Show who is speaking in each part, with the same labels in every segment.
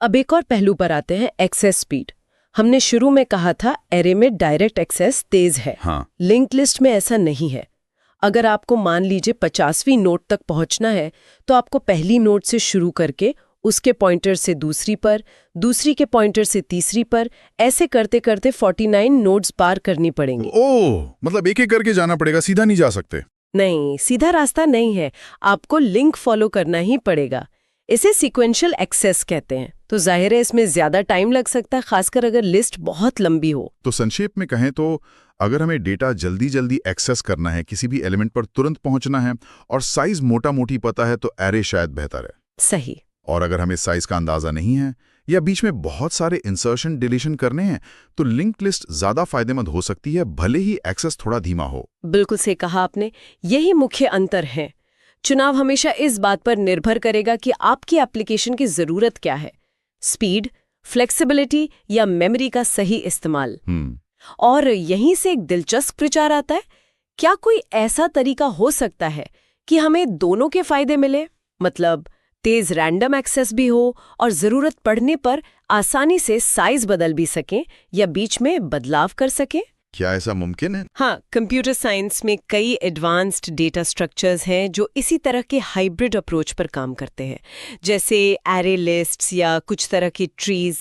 Speaker 1: अब एक और पहलू पर आते हैं, एक्सेस स्पीड। हमने शुरू में कहा था एरे में डायरेक्ट एक्सेस तेज है।
Speaker 2: हाँ।
Speaker 1: लिंक्ड लिस्ट में ऐसा नहीं है। अगर आपको मान लीजिए 50वीं नोड तक पहुंचना है तो आपको पहली नोड से शुरू करके उसके पॉइंटर से दूसरी पर, दूसरी के पॉइंटर से तीसरी पर, ऐसे करते करते 49 नोड्स पार करनी पड़ेंगी।
Speaker 2: ओह, मतलब एक एक करके जाना पड़ेगा, सीधा नहीं जा सकते?
Speaker 1: नहीं, सीधा रास्ता नहीं है, आपको लिंक फॉलो करना ही पड़ेगा। इसे सीक्वेंशियल एक्सेस कहते हैं। तो जाहिर है इसमें ज्यादा टाइम लग सकता है, खासकर अगर लिस्ट बहुत लंबी हो।
Speaker 2: तो संक्षेप में कहें तो अगर हमें डेटा जल्दी जल्दी एक्सेस करना है, किसी भी एलिमेंट पर तुरंत पहुंचना है और साइज मोटा मोटी पता है, तो एरे शायद बेहतर है।
Speaker 1: सही।
Speaker 2: और अगर हमें साइज का अंदाजा नहीं है या बीच में बहुत सारे इंसर्शन डिलीशन करने हैं, तो लिंक्ड लिस्ट ज्यादा फायदेमंद हो सकती है, भले ही एक्सेस थोड़ा धीमा हो।
Speaker 1: बिल्कुल सही कहा आपने, यही मुख्य अंतर है। चुनाव हमेशा इस बात पर निर्भर करेगा कि आपकी एप्लीकेशन की जरूरत क्या है, स्पीड, फ्लेक्सिबिलिटी या मेमोरी का सही इस्तेमाल। और यहीं से एक दिलचस्प विचार आता है, क्या कोई ऐसा तरीका हो सकता है कि हमें दोनों के फायदे मिले? मतलब तेज रैंडम एक्सेस भी हो और जरूरत पड़ने पर आसानी से साइज बदल भी सकें या बीच में बदलाव कर सकें?
Speaker 2: क्या ऐसा मुमकिन है?
Speaker 1: हाँ, कंप्यूटर साइंस में कई एडवांस्ड डेटा स्ट्रक्चर्स हैं जो इसी तरह के हाइब्रिड अप्रोच पर काम करते हैं, जैसे एरे लिस्ट्स या कुछ तरह की ट्रीज।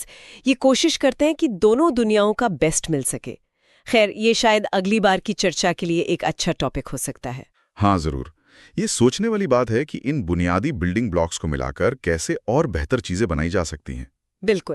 Speaker 1: ये कोशिश करते हैं कि दोनों दुनियाओं का बेस्ट मिल सके। खैर, ये शायद अगली बार की चर्चा के लिए एक अच्छा टॉपिक हो सकता है।
Speaker 2: हाँ, जरूर। ये सोचने वाली बात है कि इन बुनियादी बिल्डिंग ब्लॉक्स को मिलाकर कैसे और बेहतर चीजें बनाई जा सकती हैं।
Speaker 1: बिल्कुल।